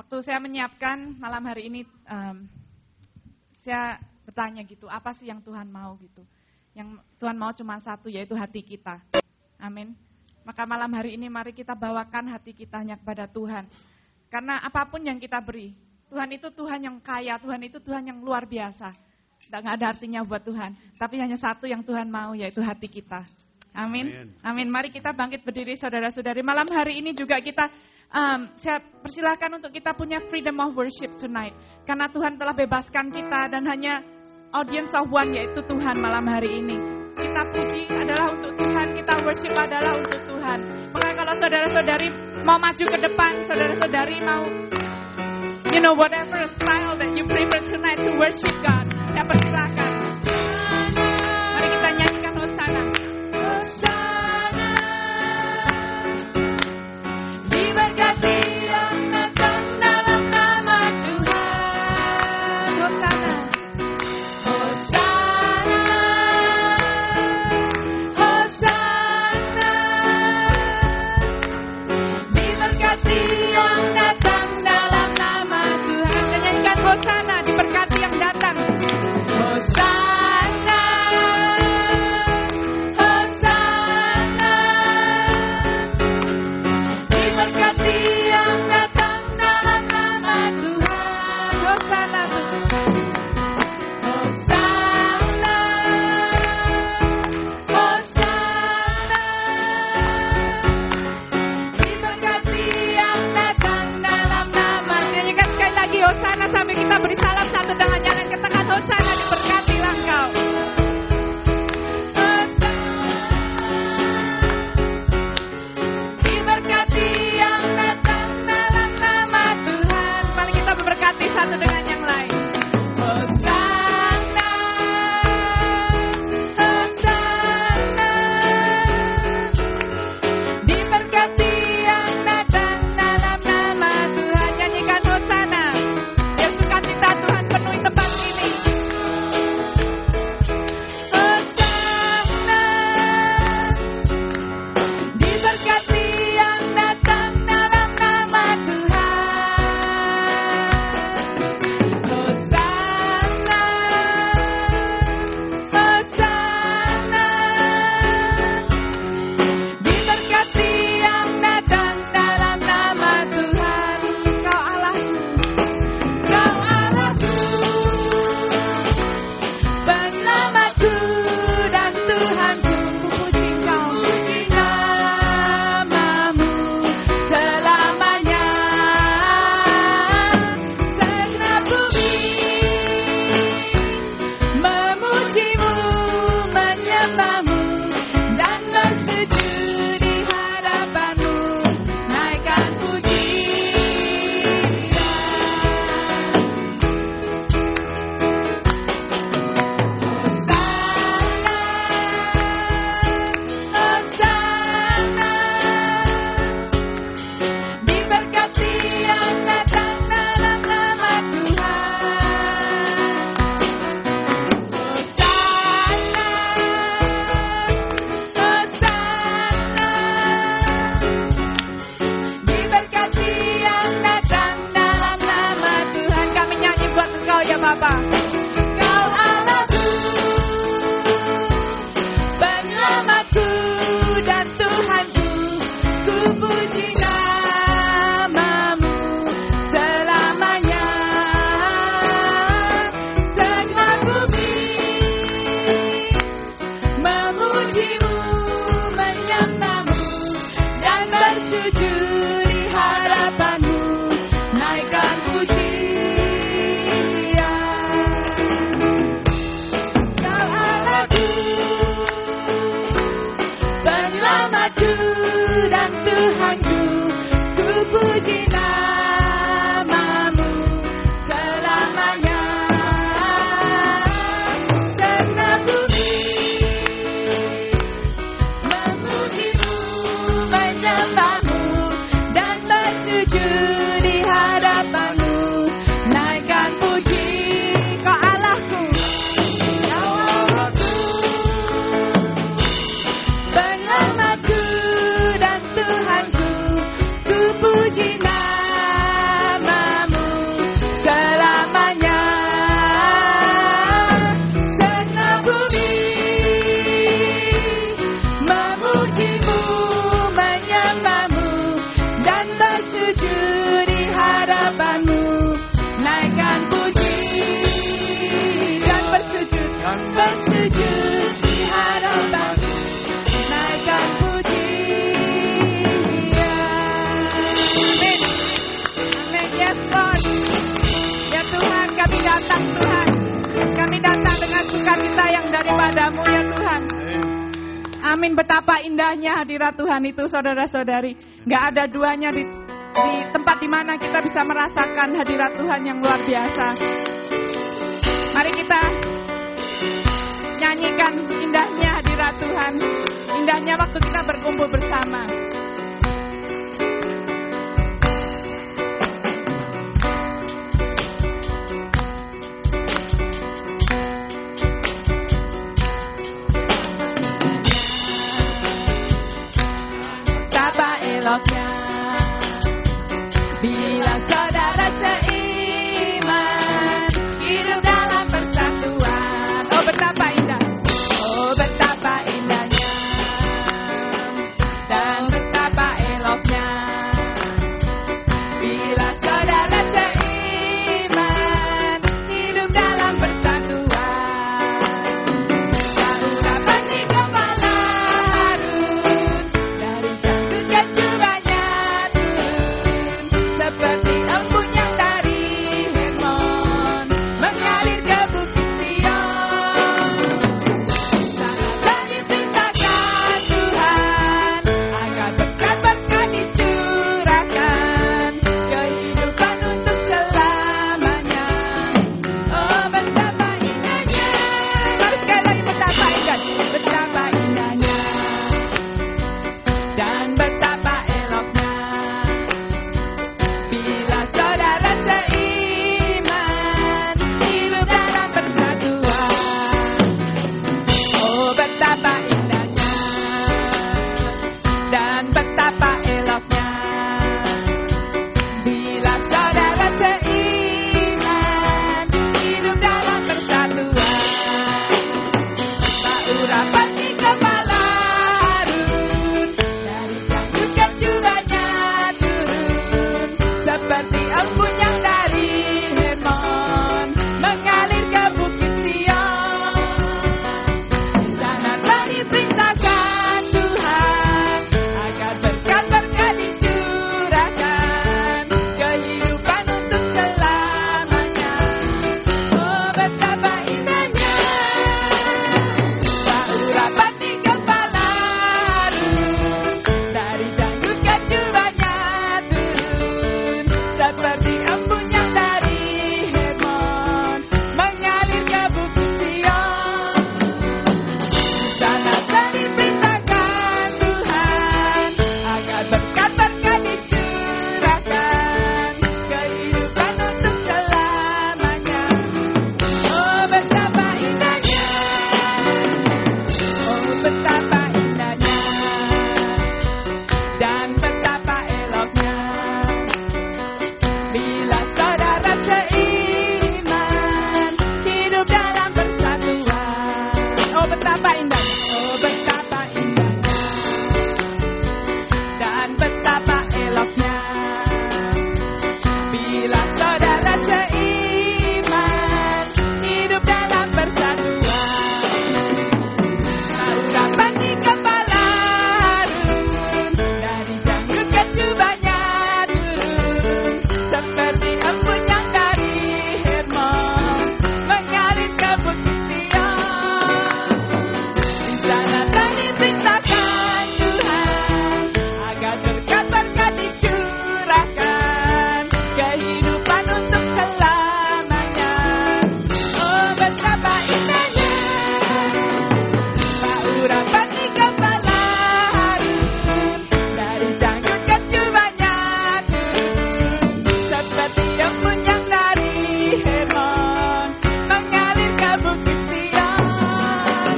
Waktu saya menyiapkan malam hari ini, saya bertanya gitu, apa sih yang Tuhan mau gitu. Yang Tuhan mau cuma satu, yaitu hati kita. Amin. Maka malam hari ini mari kita bawakan hati kita hanya kepada Tuhan. Karena apapun yang kita beri, Tuhan itu Tuhan yang kaya, Tuhan itu Tuhan yang luar biasa. Nggak ada artinya buat Tuhan. Tapi hanya satu yang Tuhan mau, yaitu hati kita. Amin. Amin. Mari kita bangkit berdiri saudara-saudari. Malam hari ini juga kita, saya persilahkan untuk kita punya freedom of worship tonight. Karena Tuhan telah bebaskan kita dan hanya audience of one, yaitu Tuhan malam hari ini. Kita puji adalah untuk Tuhan, kita worship adalah untuk Tuhan. Maka kalau saudara-saudari mau maju ke depan, saudara-saudari mau, whatever style that you prefer tonight to worship God, saya persilahkan. Mari kita nyanyikan Hosana. Hosana, diberkati yang datang dalam nama Tuhan. Hosana. Hosana, diberkati yang datang. Hosana, Hosana, diberkati yang datang dalam nama Tuhan. Hosana, Hosana, Hosana, diberkati yang datang dalam nama. Nyanyikan sekali lagi Hosana sampai kita beri salam satu dengan jangan katakan Hosana, diberkatilah engkau. Hosana, diberkati yang datang Amin. Betapa indahnya hadirat Tuhan itu, saudara-saudari. Gak ada duanya di tempat di mana kita bisa merasakan hadirat Tuhan yang luar biasa. Mari kita nyanyikan indahnya hadirat Tuhan, indahnya waktu kita berkumpul bersama. Betapa eloknya bila saudara seiman hidup dalam persatuan. Oh betapa indah, oh betapa indahnya dan betapa eloknya bila saudara seiman hidup dalam persatuan. Saudara pasti kepala Harun dari janggut kecurannya turun seperti embun yang dari Hermon mengalir ke bukit Sion. Sangat diperintahkan Tuhan agar berkat-berkat dicurahkan kehidupan untuk selamanya. Oh betapa indahnya, mari sekali lagi betapa indahnya dan betapa eloknya bila saudara seiman hidup dalam persatuan. Oh betapa indahnya dan betapa eloknya bila saudara seiman hidup dalam persatuan. Saudara pasti kepala Harun dari janggut kecurannya turun seperti embun yang dari Hermon mengalir ke bukit Sion. Di sana telah diperintahkan Tuhan agar berkat-berkat dicurahkan kehidupan untuk selamanya. Oh betapa indahnya Saudara pasti kepala Harun dari janggut kecurannya turun seperti embun yang dari Hermon mengalir ke bukit Sion. Di sana telah diperintahkan Tuhan agar berkat-berkat dicurahkan kehidupan untuk selamanya. Oh betapa indahnya, oh betapa indahnya dan betapa eloknya bila saudara seiman hidup dalam persatuan. Oh betapa indahnya, oh betapa indahnya dan betapa eloknya bila saudara seiman hidup dalam persatuan. Saudara pasti kepala Harun dari janggut kecurannya turun seperti embun yang dari Hermon mengalir ke bukit Sion. Di sana telah diperintahkan Tuhan agar berkat-berkat dicurahkan kehidupan untuk selamanya. Oh betapa indahnya Saudara pasti kepala Harun dari janggut kecurannya turun seperti embun yang dari Hermon mengalir ke bukit Sion.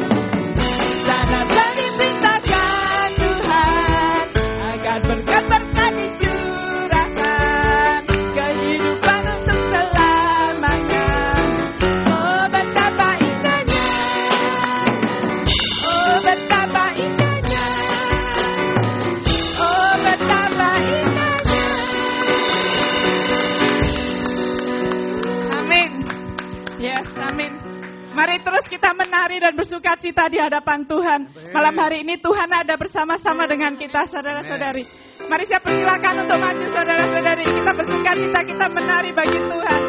Di sana telah diperintahkan Tuhan agar berkat-berkat dicurahkan kehidupan untuk selamanya. Oh betapa indahnya, oh betapa indahnya, oh betapa indahnya. Amin. Yes, amin. Mari terus kita menari dan bersuka cita di hadapan Tuhan. Malam hari ini Tuhan ada bersama-sama dengan kita, saudara-saudari. Mari saya persilakan untuk maju, saudara-saudari. Kita bersuka cita, kita menari bagi Tuhan.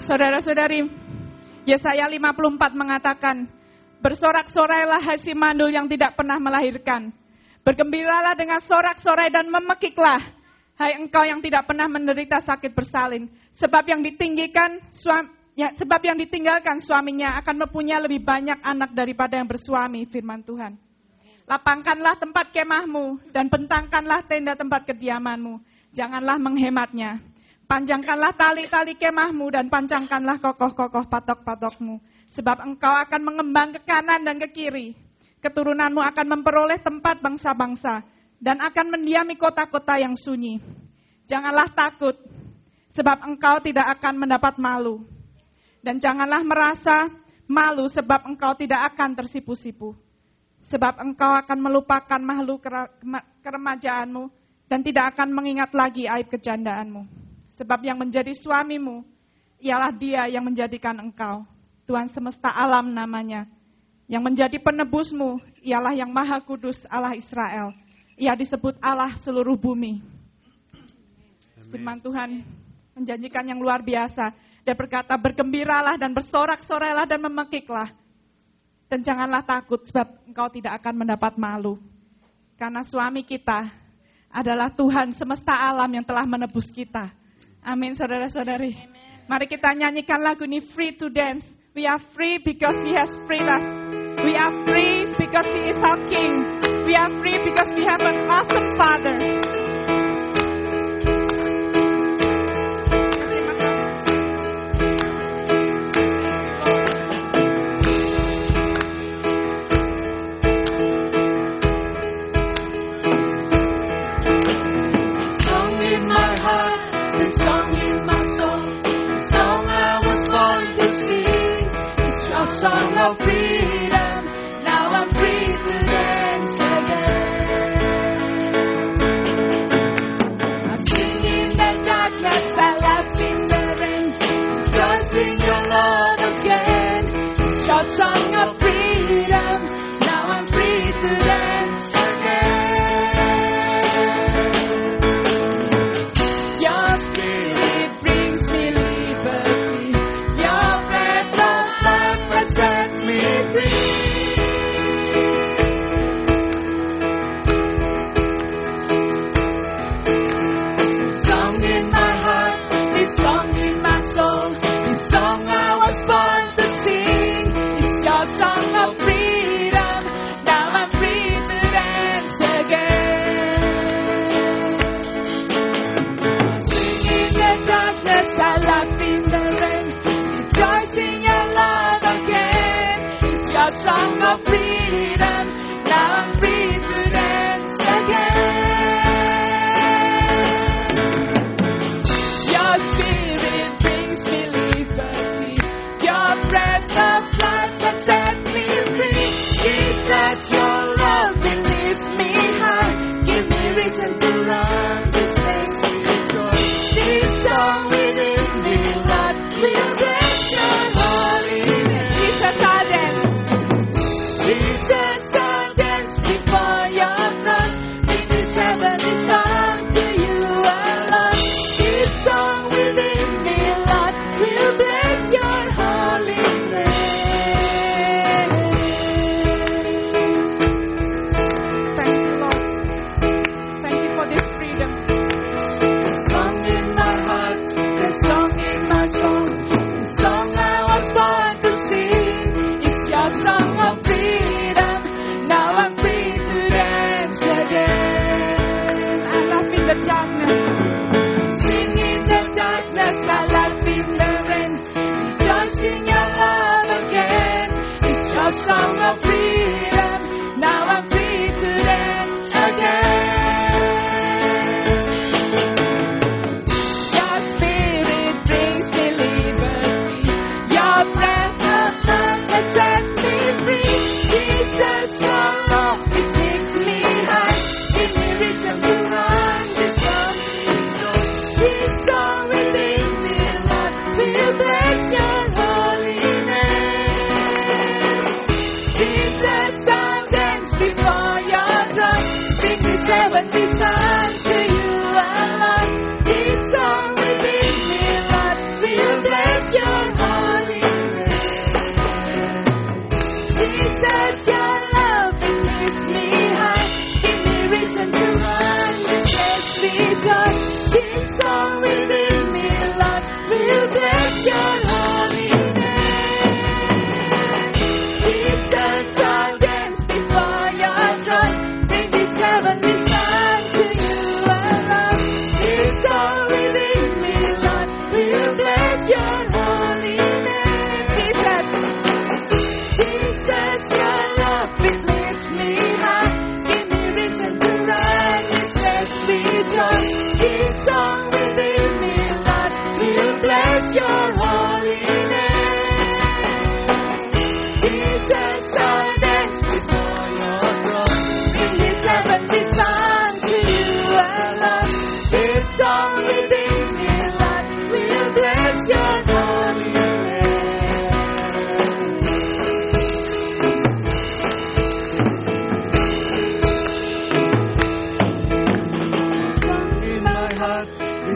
Saudara-saudari, Yesaya 54 mengatakan, bersorak-sorailah hai si mandul yang tidak pernah melahirkan. Bergembiralah dengan sorak-sorai dan memekiklah, hai engkau yang tidak pernah menderita sakit bersalin. Sebab yang ditinggalkan suaminya akan mempunyai lebih banyak anak daripada yang bersuami, firman Tuhan. Lapangkanlah tempat kemahmu dan bentangkanlah tenda tempat kediamanmu. Janganlah menghematnya. Panjangkanlah tali-tali kemahmu dan pancangkanlah kokoh-kokoh patok-patokmu. Sebab engkau akan mengembang ke kanan dan ke kiri. Keturunanmu akan memperoleh tempat bangsa-bangsa dan akan mendiami kota-kota yang sunyi. Janganlah takut, sebab engkau tidak akan mendapat malu. Dan janganlah merasa malu, sebab engkau tidak akan tersipu-sipu. Sebab engkau akan melupakan malu keremajaanmu dan tidak akan mengingat lagi aib kejandaanmu. Sebab yang menjadi suamimu ialah Dia yang menjadikan engkau. Tuhan semesta alam namanya. Yang menjadi penebusmu ialah yang Maha Kudus Allah Israel. Ia disebut Allah seluruh bumi. Firman Tuhan menjanjikan yang luar biasa. Dia berkata, bergembiralah dan bersorak-sorailah dan memekiklah. Dan janganlah takut sebab engkau tidak akan mendapat malu. Karena suami kita adalah Tuhan semesta alam yang telah menebus kita. Amin, saudara-saudari. Mari kita nyanyikan lagu ini, Free to Dance. We are free because He has freed us. We are free because He is our King. We are free because we have an awesome Father. Song of freedom, now I'm free to dance again. I sing in the darkness, I laugh in the rain, trust in your love again. It's your song of freedom, now I'm free to dance again. Your spirit brings me liberty, your breath of life has set me free. Song in my heart, this song in my soul, this song I was born to sing. It's your song of freedom, now I'm free to dance again. Sing in the darkness, I laugh in the rain, rejoice in your love again. It's your song of freedom, now I'm free to dance again. Your spirit brings me liberty, your breath of life has set me free. Jesus, your love will lift me high, give me reason to run this race with joy. This song within me, Lord, will bless your holy name. Jesus, I dance. Jesus,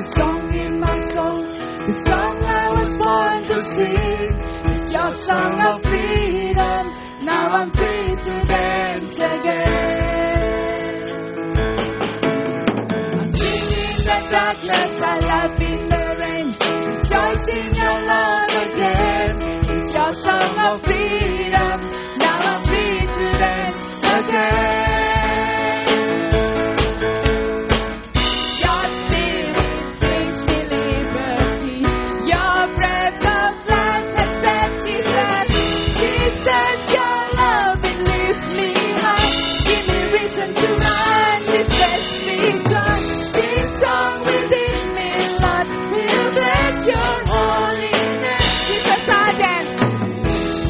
the song in my soul, the song I was born to sing. It's your song of freedom. Now I'm free to dance again. I'm singing the darkness, I laugh in the rain, rejoice in your love again. It's your song of freedom. Now I'm free to dance again. Your spirit brings me liberty. Your breath of life has set me free. Jesus, your love it lifts me high. Give me reason to run. This sets me joy. This song within me, Lord, will bless your holy name. Jesus, I dance.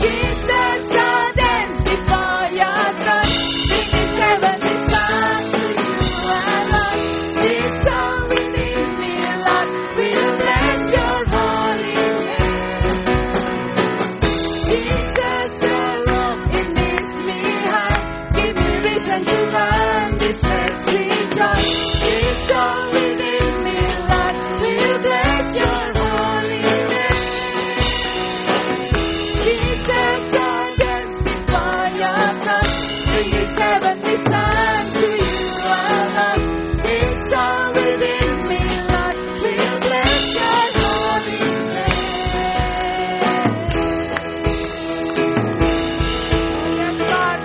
Jesus, I dance before your throne. Singing heavenly song to you alone. This song within me, Lord, will bless your holy name. Jesus, your love it lifts me high. Give me reason to run. This makes me joy. This song within me, Lord, will bless your holy name. Jesus, I dance before your throne. Singing heavenly song to you alone. This song within me, Lord, will bless your holy name. Yes, Lord.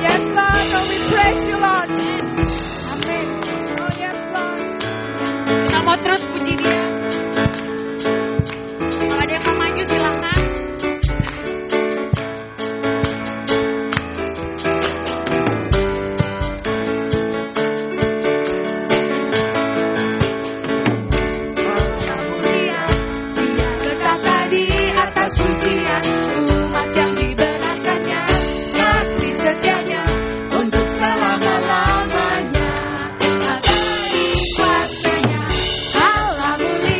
Yes, Lord. Oh, we praise you, Lord. Amen. Oh, yes, Lord. Kita mau terus puji dia. Kalau ada yang mau maju silahkan. Yang mulia, Dia bertata di atas pujian, umat yang dibenarkannya, kasih setianya untuk selama-lamanya. Abadi kuasanya, Allah mulia.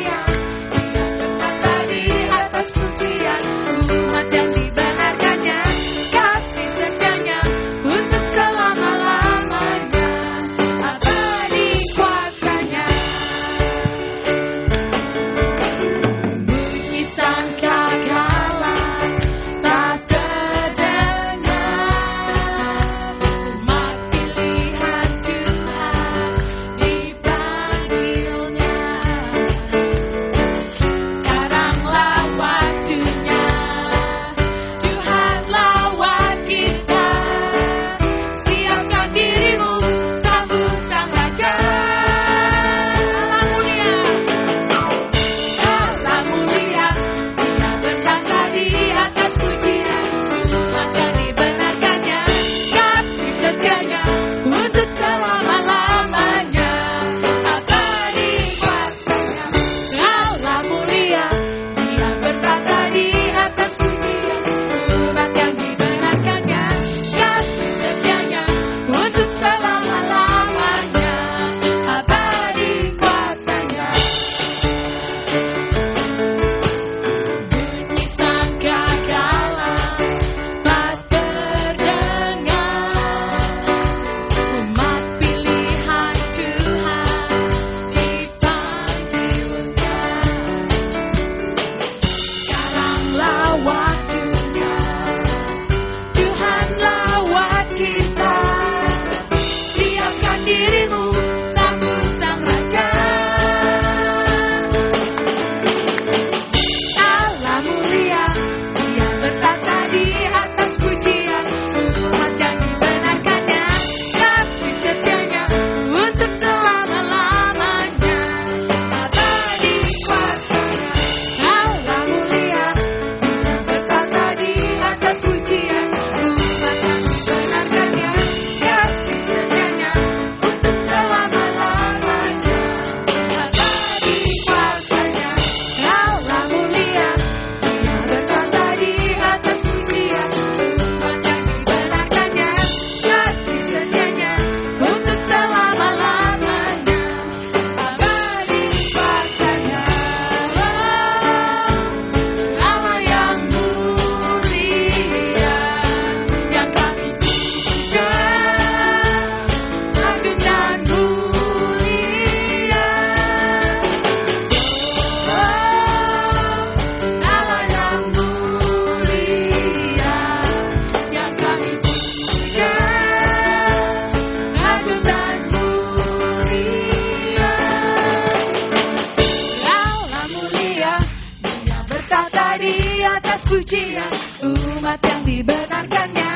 pujian, umat yang dibenarkannya,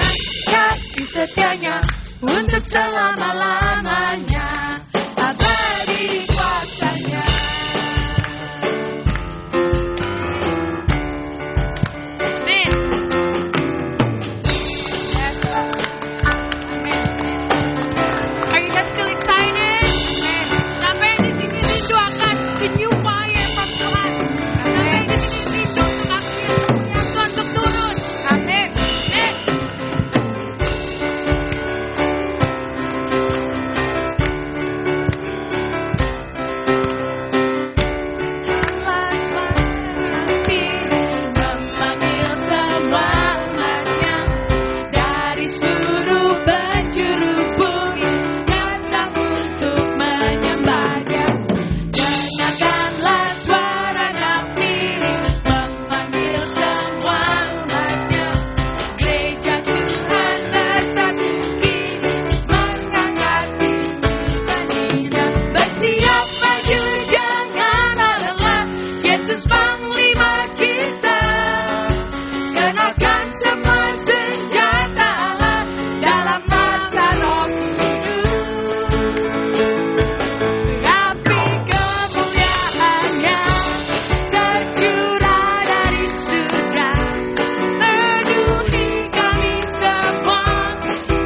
kasih setianya untuk selama-lamanya, abadi kuasanya. Amin. Are you guys still excited? Sampai di sini rindu akan the new fire from Tuhan. Sampai di sini rindu untuk akhir kemuliaan Tuhan untuk turun. Amin. Memanggil semua umatnya dari seluruh penjuru bumi, datang untuk menyembahnya. Dengarkanlah suara nafiri, memanggil semua umatnya. Gereja Tuhan bersatu kini, mengangkat tinggi-tingginya. Bersiap maju, janganlah lelah, Yesus Panglima kita. Kenakan semua senjata Allah dalam masa Roh Kudus. Api kemuliaannya tercurah dari surga, penuhi kami semua.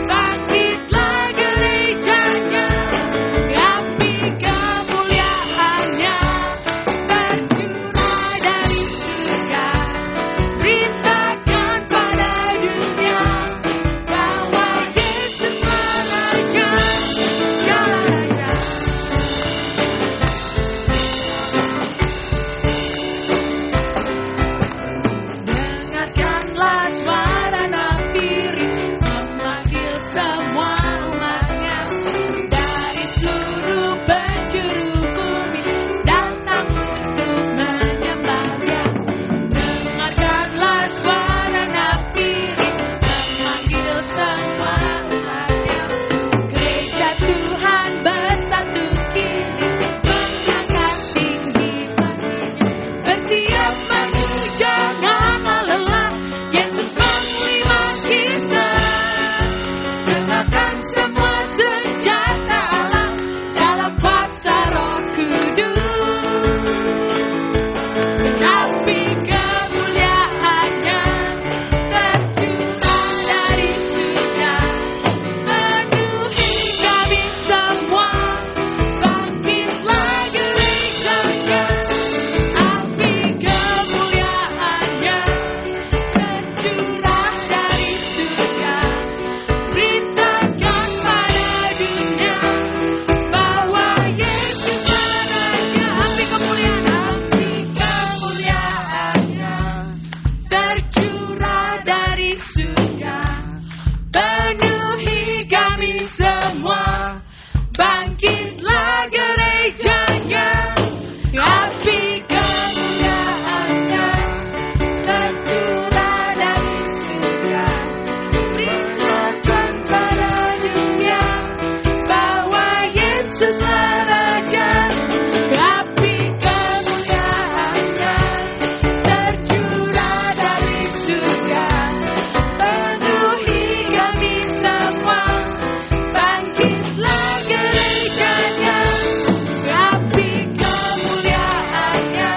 Bangkitlah gerejanya. Api kemuliaannya tercurah dari surga. Beritakan pada dunia bahwa Yesus Raja, Dia Raja. Dengarkanlah suara nafiri, memanggil semua umatnya dari seluruh penjuru bumi, datang untuk menyembahnya. Dengarkanlah suara nafiri, memanggil semua umatnya. Gereja Tuhan bersatu kini, mengangkat tinggi-tingginya. Bersiap maju, janganlah lelah, Yesus Panglima kita. Kenakan semua senjata Allah dalam kuasa Roh Kudus. Api kemuliaannya tercurah dari surga, penuhi kami semua. Bangkitlah gerejanya. Api kemuliaannya tercurah dari surga. Beritakan pada dunia bahwa Yesus Raja. Api kemuliaannya tercurah dari surga, penuhi kami semua. Bangkitlah gerejanya. Api kemuliaannya tercurah dari surga. Beritakan pada dunia bahwa Yesus Raja. Api kemuliaannya tercurah dari surga, penuhi kami semua. Bangkitlah gerejanya. Api kemuliaannya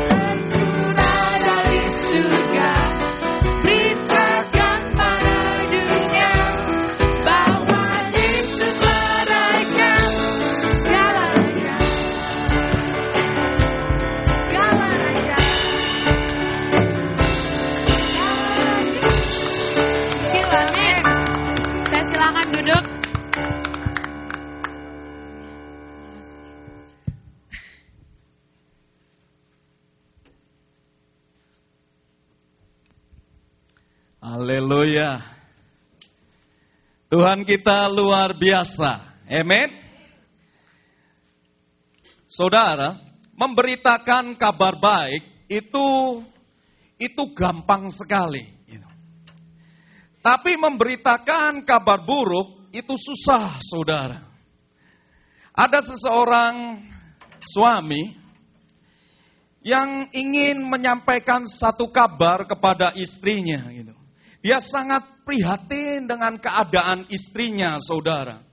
tercurah dari surga. Beritakan pada dunia bahwa Yesus Raja, Dia Raja, Dia Raja. Amin. Saya silakan duduk. Haleluya. Tuhan kita luar biasa. Amin. Saudara, memberitakan kabar baik itu gampang sekali. Tapi memberitakan kabar buruk itu susah, saudara. Ada seseorang suami yang ingin menyampaikan satu kabar kepada istrinya. Gitu. Dia sangat prihatin dengan keadaan istrinya, saudara.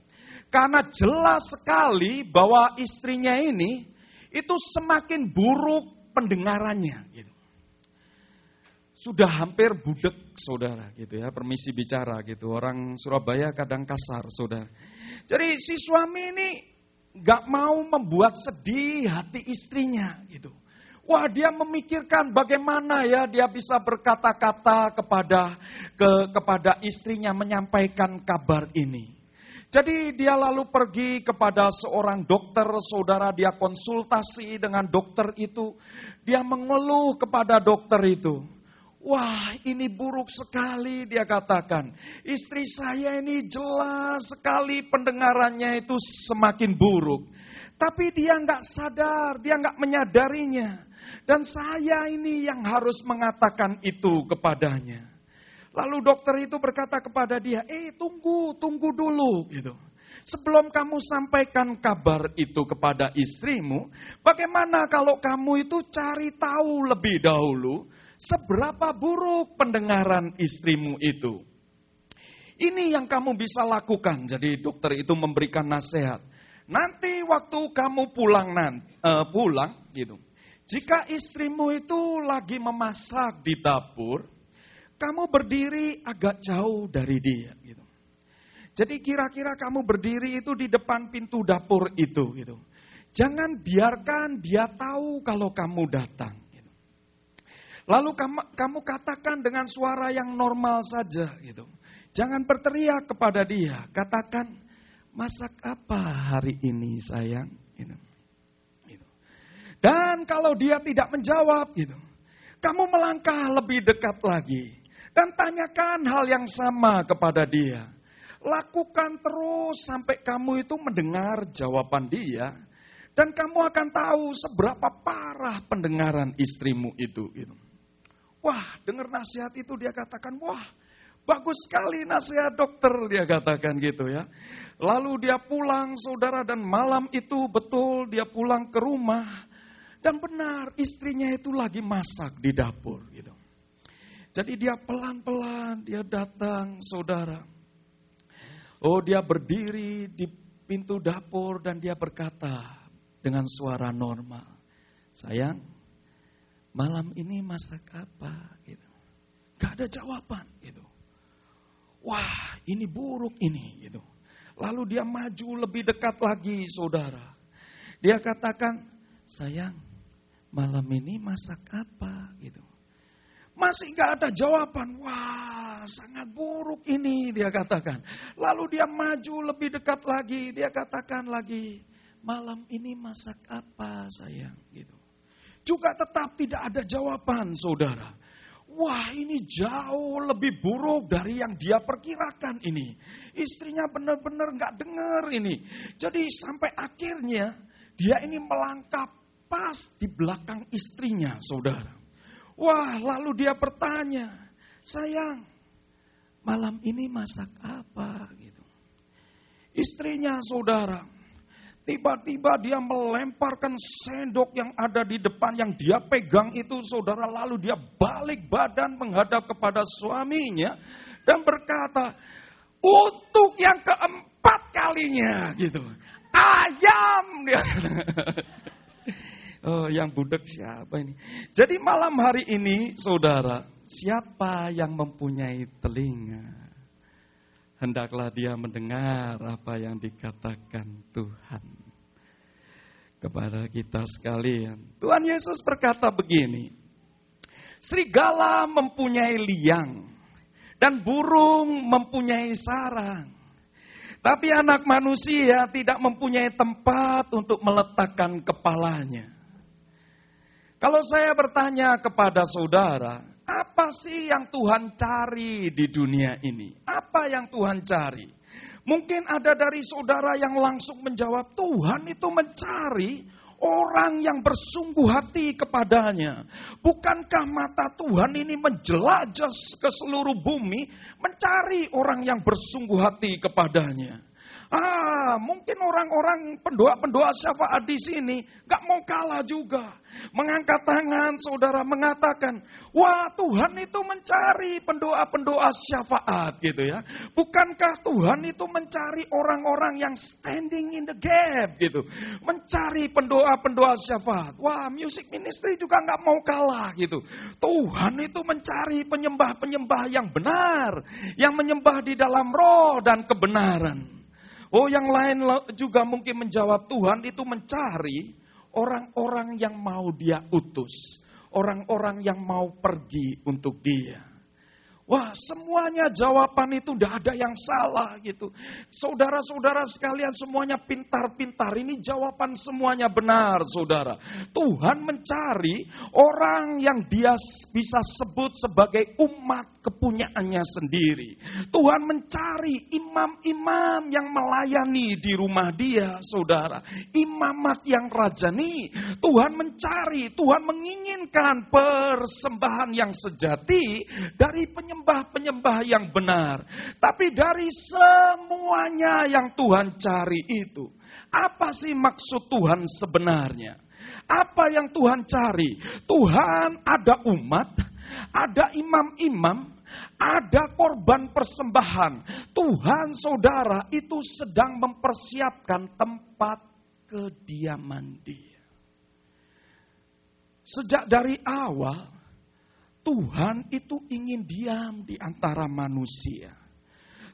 Karena jelas sekali bahwa istrinya ini itu semakin buruk pendengarannya. Gitu. Sudah hampir budek, saudara, gitu ya. Permisi bicara, gitu. Orang Surabaya kadang kasar, saudara. Jadi si suami ini gak mau membuat sedih hati istrinya, gitu. Wah, dia memikirkan bagaimana ya dia bisa berkata-kata kepada istrinya menyampaikan kabar ini. Jadi dia lalu pergi kepada seorang dokter, saudara, dia konsultasi dengan dokter itu. Dia mengeluh kepada dokter itu. Wah, ini buruk sekali, dia katakan. Istri saya ini jelas sekali pendengarannya itu semakin buruk. Tapi dia nggak sadar, dia nggak menyadarinya. Dan saya ini yang harus mengatakan itu kepadanya. Lalu dokter itu berkata kepada dia, tunggu dulu gitu. Sebelum kamu sampaikan kabar itu kepada istrimu, bagaimana kalau kamu itu cari tahu lebih dahulu seberapa buruk pendengaran istrimu itu. Ini yang kamu bisa lakukan. Jadi dokter itu memberikan nasihat. Nanti waktu kamu pulang gitu. Jika istrimu itu lagi memasak di dapur, kamu berdiri agak jauh dari dia gitu. Jadi kira-kira kamu berdiri itu di depan pintu dapur itu gitu. Jangan biarkan dia tahu kalau kamu datang. Lalu kamu katakan dengan suara yang normal saja gitu. Jangan berteriak kepada dia. Katakan, masak apa hari ini sayang? Gitu. Dan kalau dia tidak menjawab gitu, kamu melangkah lebih dekat lagi. Dan tanyakan hal yang sama kepada dia. Lakukan terus sampai kamu itu mendengar jawaban dia. Dan kamu akan tahu seberapa parah pendengaran istrimu itu gitu. Wah, dengar nasihat itu dia katakan, wah, bagus sekali nasihat dokter, dia katakan gitu ya. Lalu dia pulang, saudara, dan malam itu betul dia pulang ke rumah. Dan benar, istrinya itu lagi masak di dapur gitu. Jadi dia pelan-pelan, dia datang, saudara. Oh, dia berdiri di pintu dapur dan dia berkata dengan suara normal, sayang, malam ini masak apa? Gitu. Gak ada jawaban. Gitu. Wah, ini buruk ini. Gitu. Lalu dia maju lebih dekat lagi, saudara. Dia katakan, sayang, malam ini masak apa? Gitu. Masih gak ada jawaban. Wah, sangat buruk ini, dia katakan. Lalu dia maju lebih dekat lagi. Dia katakan lagi, malam ini masak apa, sayang? Gitu. Juga tetap tidak ada jawaban, saudara. Wah, ini jauh lebih buruk dari yang dia perkirakan ini. Istrinya benar-benar gak dengar ini. Jadi sampai akhirnya dia ini melangkah pas di belakang istrinya, saudara. Wah, lalu dia bertanya, sayang, malam ini masak apa? Gitu. Istrinya, saudara, tiba-tiba dia melemparkan sendok yang ada di depan yang dia pegang itu, saudara. Lalu dia balik badan menghadap kepada suaminya dan berkata, untuk yang keempat kalinya, gitu. Ayam, dia kata. Oh, yang budek siapa ini? Jadi malam hari ini, saudara, siapa yang mempunyai telinga, hendaklah dia mendengar apa yang dikatakan Tuhan kepada kita sekalian. Tuhan Yesus berkata begini, serigala mempunyai liang dan burung mempunyai sarang, tapi anak manusia tidak mempunyai tempat untuk meletakkan kepalanya. Kalau saya bertanya kepada saudara, apa sih yang Tuhan cari di dunia ini? Apa yang Tuhan cari? Mungkin ada dari saudara yang langsung menjawab, Tuhan itu mencari orang yang bersungguh hati kepadanya. Bukankah mata Tuhan ini menjelajah ke seluruh bumi, mencari orang yang bersungguh hati kepadanya? Mungkin orang-orang pendoa-pendoa syafaat di sini gak mau kalah juga. Mengangkat tangan, saudara mengatakan, wah Tuhan itu mencari pendoa-pendoa syafaat gitu ya. Bukankah Tuhan itu mencari orang-orang yang standing in the gap gitu. Mencari pendoa-pendoa syafaat. Wah, music ministry juga gak mau kalah gitu. Tuhan itu mencari penyembah-penyembah yang benar. Yang menyembah di dalam roh dan kebenaran. Yang lain juga mungkin menjawab, Tuhan itu mencari orang-orang yang mau dia utus. Orang-orang yang mau pergi untuk dia. Wah, semuanya jawaban itu tidak ada yang salah gitu. Saudara-saudara sekalian semuanya pintar-pintar. Ini jawaban semuanya benar, saudara. Tuhan mencari orang yang dia bisa sebut sebagai umat kepunyaannya sendiri. Tuhan mencari imam-imam yang melayani di rumah dia, saudara. Imamat yang rajani. Tuhan mencari, Tuhan menginginkan persembahan yang sejati dari penyembah yang benar. Tapi dari semuanya yang Tuhan cari itu, apa sih maksud Tuhan sebenarnya? Apa yang Tuhan cari? Tuhan ada umat, ada imam-imam, ada korban persembahan. Tuhan, saudara, itu sedang mempersiapkan tempat kediaman Dia. Sejak dari awal, Tuhan itu ingin diam di antara manusia.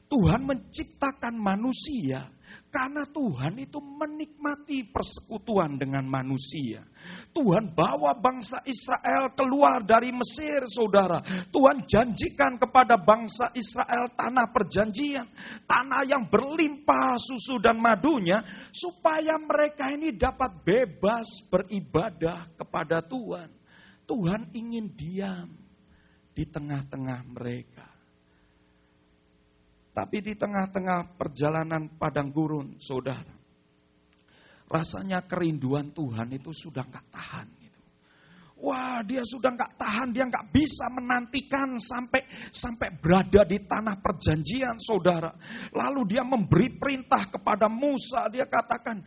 Tuhan menciptakan manusia karena Tuhan itu menikmati persekutuan dengan manusia. Tuhan bawa bangsa Israel keluar dari Mesir, saudara. Tuhan janjikan kepada bangsa Israel tanah perjanjian. Tanah yang berlimpah susu dan madunya. Supaya mereka ini dapat bebas beribadah kepada Tuhan. Tuhan ingin diam di tengah-tengah mereka. Tapi di tengah-tengah perjalanan padang gurun, saudara, rasanya kerinduan Tuhan itu sudah gak tahan. Wah, dia sudah gak tahan, dia gak bisa menantikan sampai berada di tanah perjanjian, saudara. Lalu dia memberi perintah kepada Musa, dia katakan,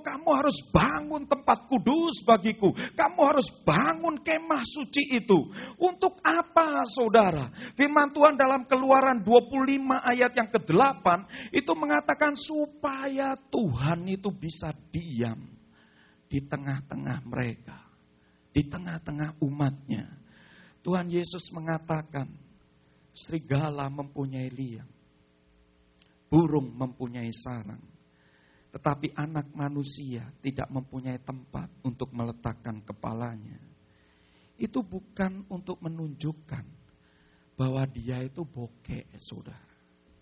kamu harus bangun tempat kudus bagiku. Kamu harus bangun kemah suci itu. Untuk apa, saudara? Firman Tuhan dalam Keluaran 25 ayat yang ke-8, itu mengatakan supaya Tuhan itu bisa diam di tengah-tengah mereka. Di tengah-tengah umatnya. Tuhan Yesus mengatakan, serigala mempunyai liang, burung mempunyai sarang, tetapi anak manusia tidak mempunyai tempat untuk meletakkan kepalanya. Itu bukan untuk menunjukkan bahwa dia itu bokeh, saudara.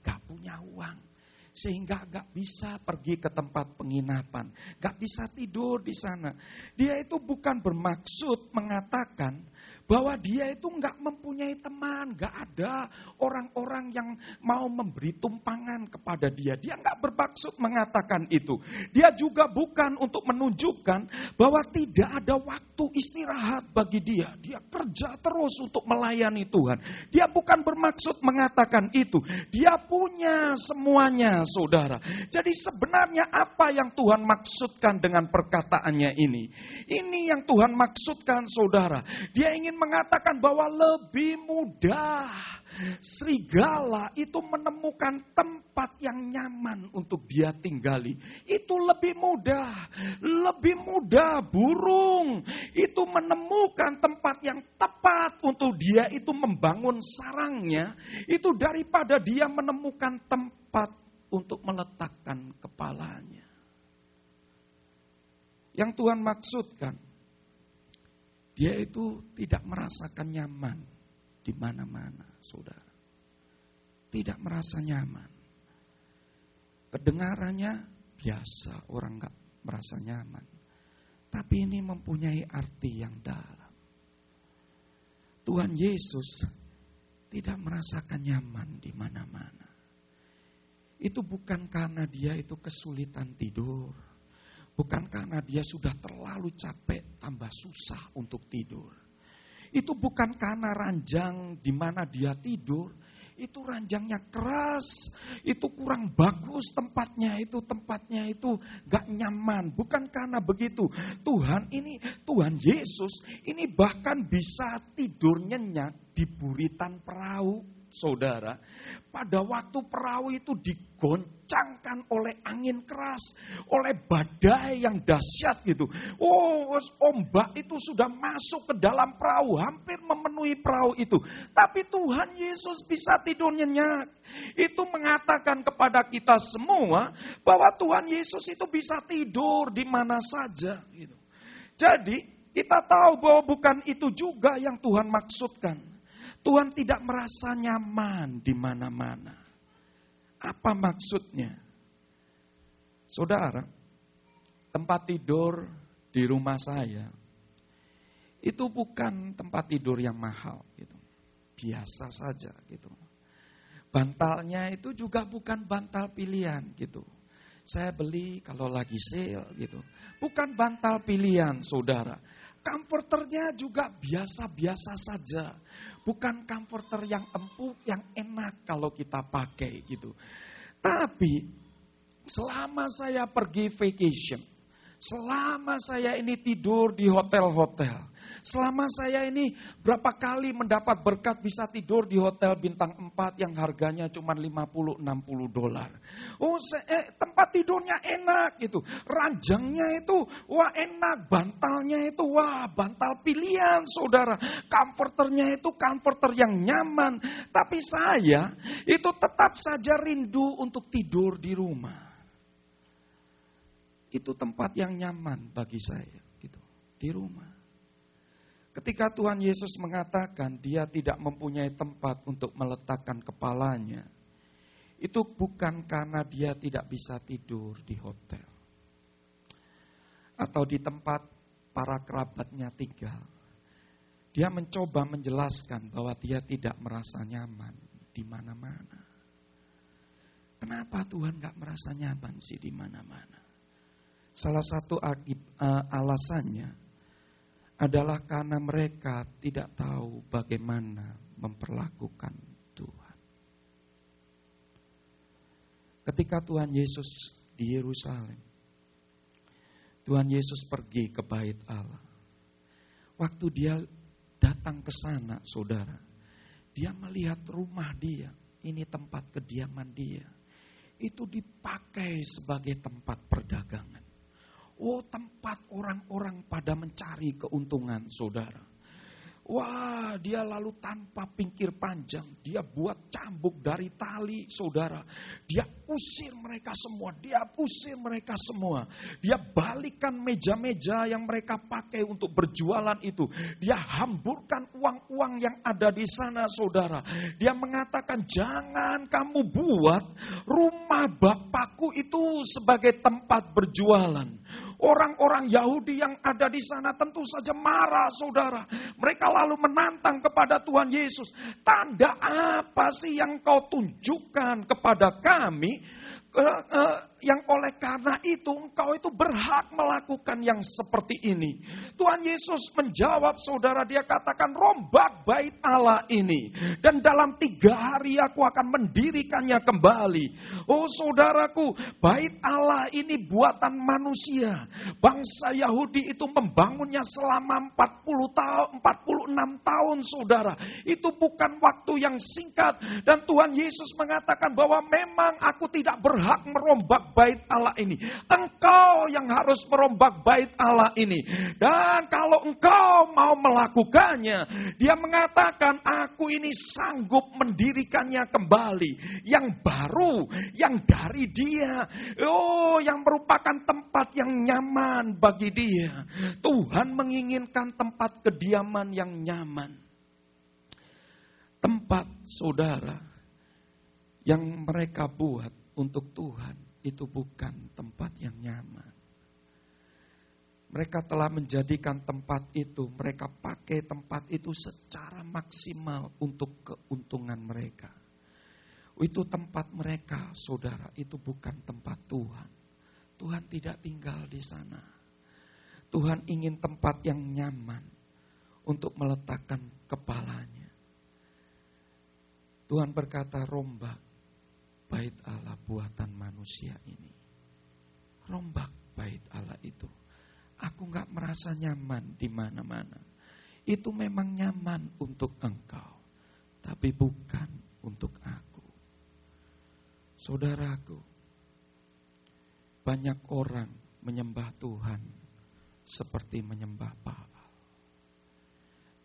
Gak punya uang. Sehingga gak bisa pergi ke tempat penginapan. Gak bisa tidur di sana. Dia itu bukan bermaksud mengatakan bahwa dia itu gak mempunyai teman. Gak ada orang-orang yang mau memberi tumpangan kepada dia. Dia gak bermaksud mengatakan itu. Dia juga bukan untuk menunjukkan bahwa tidak ada waktu istirahat bagi dia. Dia kerja terus untuk melayani Tuhan. Dia bukan bermaksud mengatakan itu. Dia punya semuanya, saudara. Jadi sebenarnya apa yang Tuhan maksudkan dengan perkataannya ini? Ini yang Tuhan maksudkan, saudara. Dia ingin mengatakan bahwa lebih mudah serigala itu menemukan tempat yang nyaman untuk dia tinggali. Itu lebih mudah. Lebih mudah burung itu menemukan tempat yang tepat untuk dia itu membangun sarangnya. Itu daripada dia menemukan tempat untuk meletakkan kepalanya. Yang Tuhan maksudkan, dia itu tidak merasakan nyaman di mana-mana, saudara. Tidak merasa nyaman. Kedengarannya biasa, orang gak merasa nyaman. Tapi ini mempunyai arti yang dalam. Tuhan Yesus tidak merasakan nyaman di mana-mana. Itu bukan karena dia itu kesulitan tidur. Bukan karena dia sudah terlalu capek, tambah susah untuk tidur. Itu bukan karena ranjang di mana dia tidur, itu ranjangnya keras, itu kurang bagus tempatnya itu gak nyaman. Bukan karena begitu. Tuhan Yesus ini bahkan bisa tidur nyenyak di buritan perahu. Saudara, pada waktu perahu itu digoncangkan oleh angin keras, oleh badai yang dahsyat gitu. Ombak itu sudah masuk ke dalam perahu, hampir memenuhi perahu itu. Tapi Tuhan Yesus bisa tidur nyenyak. Itu mengatakan kepada kita semua bahwa Tuhan Yesus itu bisa tidur di mana saja gitu. Jadi kita tahu bahwa bukan itu juga yang Tuhan maksudkan. Tuhan tidak merasa nyaman di mana-mana. Apa maksudnya? Saudara, tempat tidur di rumah saya itu bukan tempat tidur yang mahal gitu. Biasa saja gitu. Bantalnya itu juga bukan bantal pilihan gitu. Saya beli kalau lagi sale gitu. Bukan bantal pilihan, saudara. Comforternya juga biasa-biasa saja. Bukan comforter yang empuk, yang enak kalau kita pakai gitu. Tapi selama saya pergi vacation, selama saya ini tidur di hotel-hotel, selama saya ini berapa kali mendapat berkat bisa tidur di hotel bintang 4 yang harganya cuma $50-60. Tempat tidurnya enak gitu. Ranjangnya itu enak, bantalnya itu bantal pilihan, saudara. Comforternya itu comforter yang nyaman. Tapi saya itu tetap saja rindu untuk tidur di rumah. Itu tempat yang nyaman bagi saya gitu, di rumah. Ketika Tuhan Yesus mengatakan dia tidak mempunyai tempat untuk meletakkan kepalanya, itu bukan karena dia tidak bisa tidur di hotel atau di tempat para kerabatnya tinggal. Dia mencoba menjelaskan bahwa dia tidak merasa nyaman di mana-mana. Kenapa Tuhan gak merasa nyaman sih di mana-mana? Salah satu alasannya adalah karena mereka tidak tahu bagaimana memperlakukan Tuhan. Ketika Tuhan Yesus di Yerusalem, Tuhan Yesus pergi ke bait Allah. Waktu dia datang ke sana, saudara, dia melihat rumah dia, ini tempat kediaman dia, itu dipakai sebagai tempat perdagangan. Tempat orang-orang pada mencari keuntungan, saudara. Dia lalu tanpa pikir panjang, dia buat cambuk dari tali, saudara. Dia usir mereka semua, Dia balikan meja-meja yang mereka pakai untuk berjualan itu. Dia hamburkan uang-uang yang ada di sana, saudara. Dia mengatakan, jangan kamu buat rumah Bapakku itu sebagai tempat berjualan. Orang-orang Yahudi yang ada di sana tentu saja marah, saudara. Mereka lalu menantang kepada Tuhan Yesus. Tanda apa sih yang kau tunjukkan kepada kami? Yang oleh karena itu engkau itu berhak melakukan yang seperti ini. Tuhan Yesus menjawab, saudara, dia katakan, rombak bait Allah ini, dan dalam 3 hari aku akan mendirikannya kembali. Saudaraku, bait Allah ini buatan manusia. Bangsa Yahudi itu membangunnya selama 46 tahun, saudara. Itu bukan waktu yang singkat. Dan Tuhan Yesus mengatakan bahwa memang aku tidak berhak merombak bait Allah ini. Engkau yang harus merombak bait Allah ini. Dan kalau engkau mau melakukannya, dia mengatakan, aku ini sanggup mendirikannya kembali. Yang baru, yang dari dia. Yang merupakan tempat yang nyaman bagi dia. Tuhan menginginkan tempat kediaman yang nyaman. Tempat, saudara, yang mereka buat untuk Tuhan itu bukan tempat yang nyaman. Mereka telah menjadikan tempat itu, mereka pakai tempat itu secara maksimal untuk keuntungan mereka. Itu tempat mereka, saudara, itu bukan tempat Tuhan. Tuhan tidak tinggal di sana. Tuhan ingin tempat yang nyaman untuk meletakkan kepalanya. Tuhan berkata, rombak bait Allah buatan manusia ini. Rombak bait Allah itu. Aku gak merasa nyaman di mana-mana. Itu memang nyaman untuk engkau, tapi bukan untuk aku. Saudaraku, banyak orang menyembah Tuhan seperti menyembah Baal.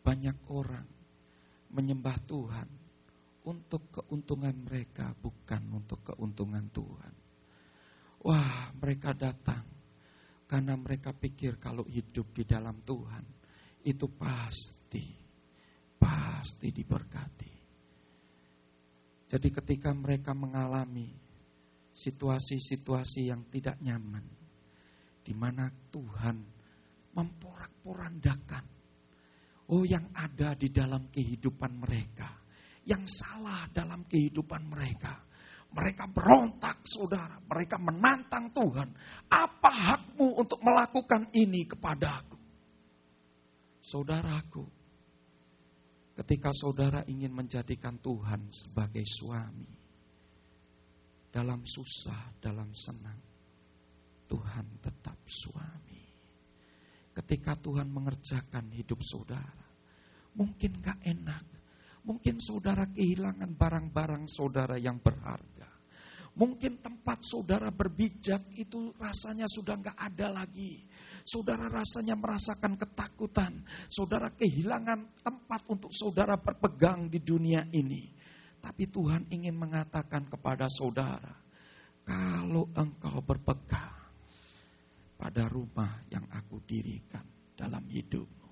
Banyak orang menyembah Tuhan untuk keuntungan mereka, bukan untuk keuntungan Tuhan. Wah, mereka datang karena mereka pikir kalau hidup di dalam Tuhan itu pasti diberkati. Jadi ketika mereka mengalami situasi-situasi yang tidak nyaman, di mana Tuhan memporak-porandakan yang ada di dalam kehidupan mereka, yang salah dalam kehidupan mereka. Mereka berontak, saudara. Mereka menantang Tuhan. Apa hakmu untuk melakukan ini kepadaku? Saudaraku, ketika saudara ingin menjadikan Tuhan sebagai suami, dalam susah, dalam senang, Tuhan tetap suami. Ketika Tuhan mengerjakan hidup saudara, mungkin gak enak. Mungkin saudara kehilangan barang-barang saudara yang berharga. Mungkin tempat saudara berpijak itu rasanya sudah gak ada lagi. Saudara rasanya merasakan ketakutan. Saudara kehilangan tempat untuk saudara berpegang di dunia ini. Tapi Tuhan ingin mengatakan kepada saudara, kalau engkau berpegang pada rumah yang aku dirikan dalam hidupmu,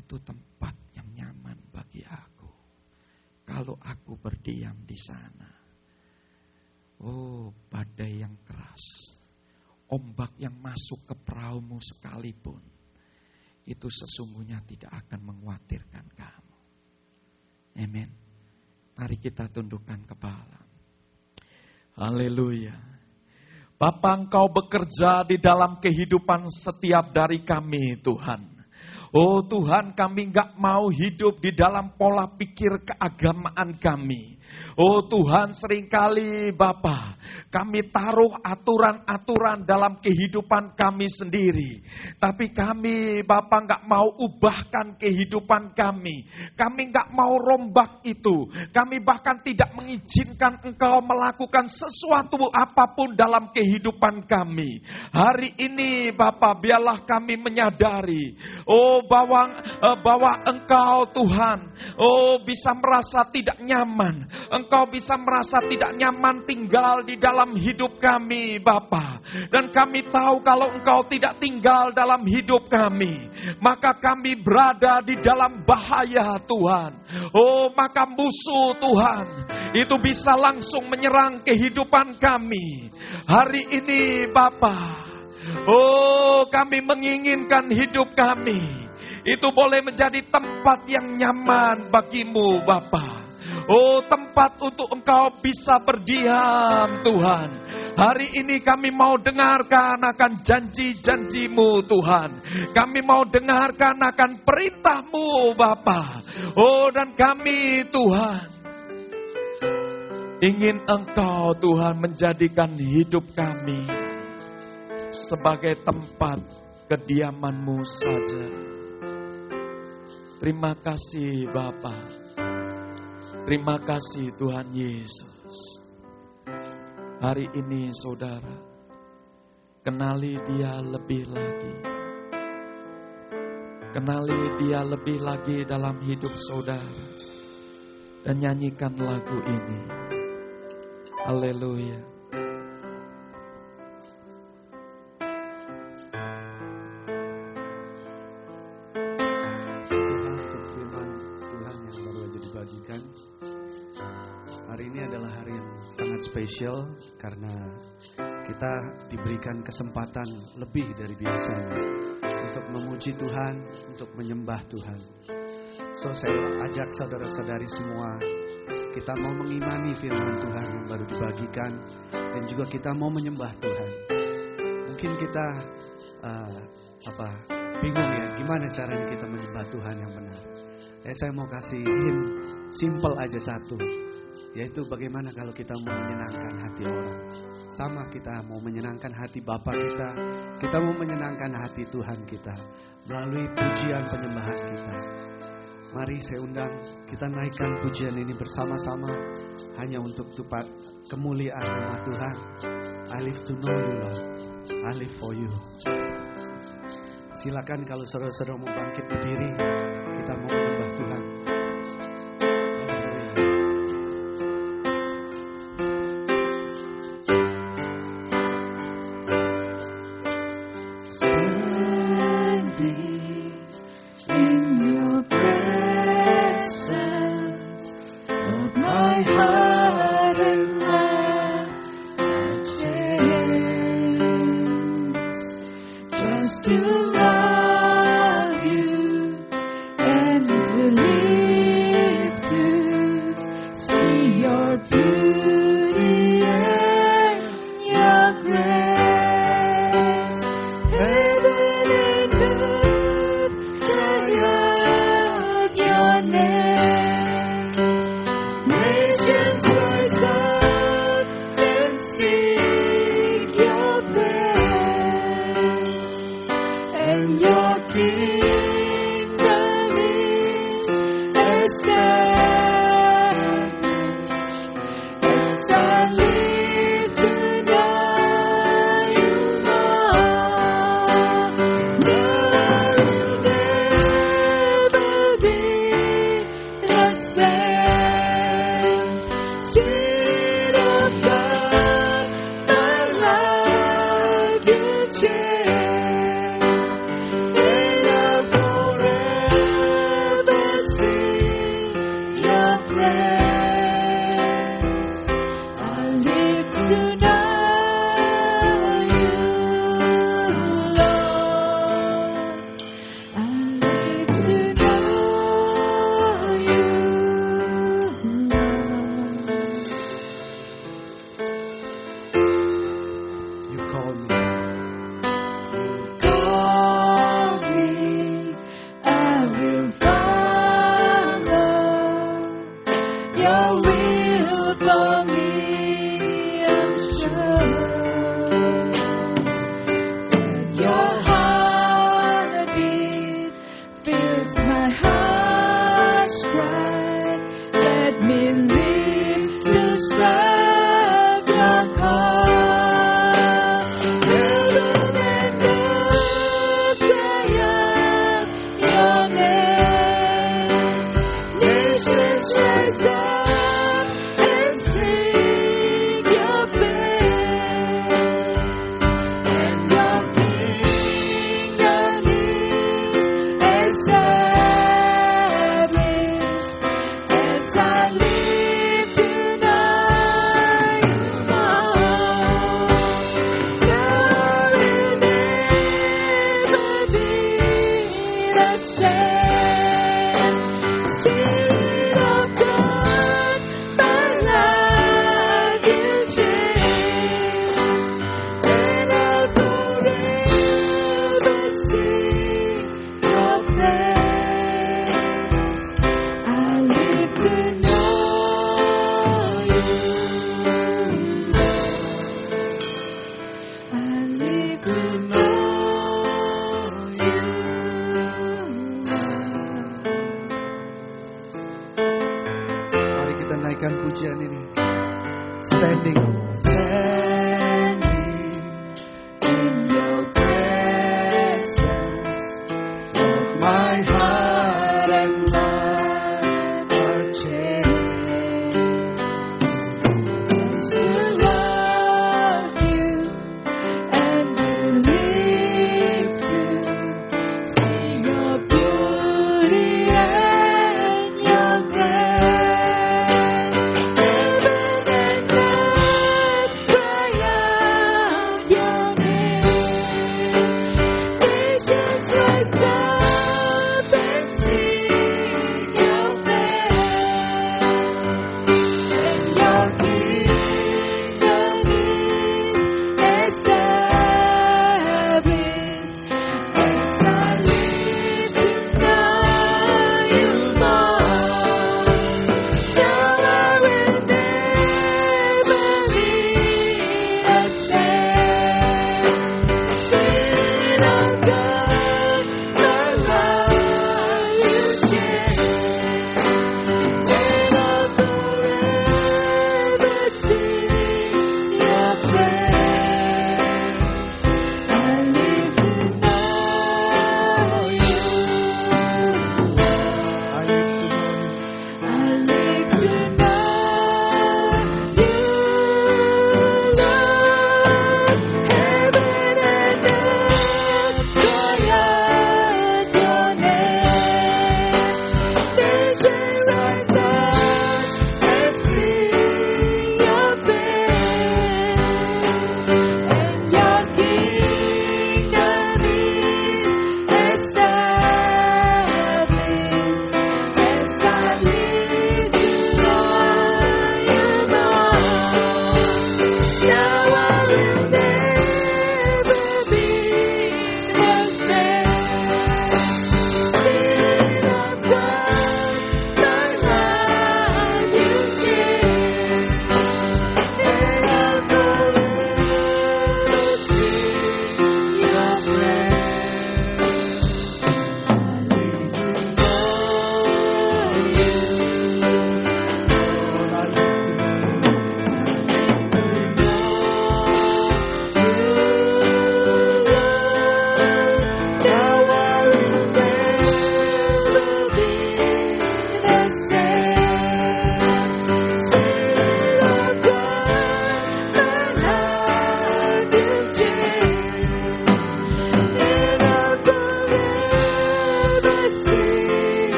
itu tempat yang nyaman bagi aku. Kalau aku berdiam di sana, badai yang keras, ombak yang masuk ke perahumu sekalipun, itu sesungguhnya tidak akan mengkhawatirkan kamu. Amin. Mari kita tundukkan kepala. Haleluya. Bapa, Engkau bekerja di dalam kehidupan setiap dari kami, Tuhan. Oh Tuhan, kami gak mau hidup di dalam pola pikir keagamaan kami. Oh Tuhan, seringkali Bapa, kami taruh aturan-aturan dalam kehidupan kami sendiri. Tapi kami Bapa gak mau ubahkan kehidupan kami. Kami gak mau rombak itu. Kami bahkan tidak mengizinkan Engkau melakukan sesuatu apapun dalam kehidupan kami. Hari ini Bapa, biarlah kami menyadari, bahwa Engkau Tuhan, bisa merasa tidak nyaman. Engkau bisa merasa tidak nyaman tinggal di dalam hidup kami, Bapa. Dan kami tahu kalau Engkau tidak tinggal dalam hidup kami, maka kami berada di dalam bahaya, Tuhan. Maka musuh Tuhan itu bisa langsung menyerang kehidupan kami. Hari ini, Bapa, kami menginginkan hidup kami itu boleh menjadi tempat yang nyaman bagimu, Bapa. Tempat untuk Engkau bisa berdiam, Tuhan. Hari ini kami mau dengarkan akan janji-janji-Mu, Tuhan. Kami mau dengarkan akan perintah-Mu, Bapa. Dan kami, Tuhan, ingin Engkau, Tuhan, menjadikan hidup kami sebagai tempat kediaman-Mu saja. Terima kasih, Bapa. Terima kasih Tuhan Yesus. Hari ini saudara, kenali Dia lebih lagi. Kenali Dia lebih lagi dalam hidup saudara. Dan nyanyikan lagu ini. Haleluya. Spesial karena kita diberikan kesempatan lebih dari biasanya untuk memuji Tuhan, untuk menyembah Tuhan. So saya ajak saudara-saudari semua, kita mau mengimani firman Tuhan yang baru dibagikan dan juga kita mau menyembah Tuhan. Mungkin kita bingung ya, gimana caranya kita menyembah Tuhan yang benar. Saya mau kasih hint simple aja satu, yaitu bagaimana kalau kita mau menyenangkan hati orang. Sama kita mau menyenangkan hati Bapa kita mau menyenangkan hati Tuhan kita melalui pujian penyembahan kita. Mari saya undang kita naikkan pujian ini bersama-sama hanya untuk tupat kemuliaan nama Tuhan. I live to know you, Lord. I live for you. Silakan kalau saudara-saudara mau bangkit berdiri, kita mau menyembah Tuhan.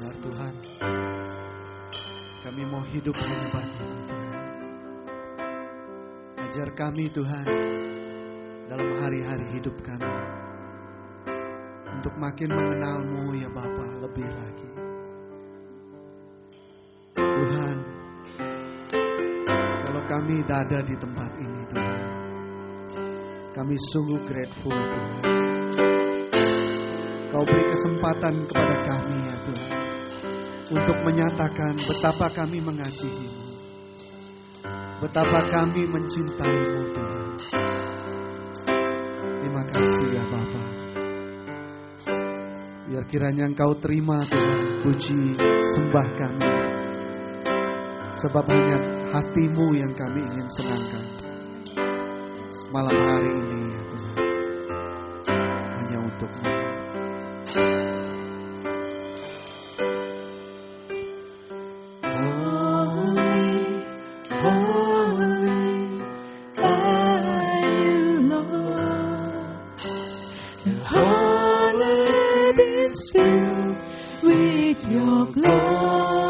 mendengar Tuhan. Kami mau hidup hanya bagi-Mu Tuhan. Ajar kami Tuhan dalam hari-hari hidup kami untuk makin mengenal-Mu ya Bapa lebih lagi. Tuhan, kalau kami ada di tempat ini Tuhan, kami sungguh grateful Tuhan. Kau beri kesempatan kepada kami ya Tuhan, untuk menyatakan betapa kami mengasihi-Mu, betapa kami mencintai-Mu Tuhan. Terima kasih ya Bapa. Biar kiranya Engkau terima Tuhan puji sembah kami, sebab hanya hati-Mu yang kami ingin senangkan malam hari ini ya Tuhan, hanya untuk-Mu. Your glory.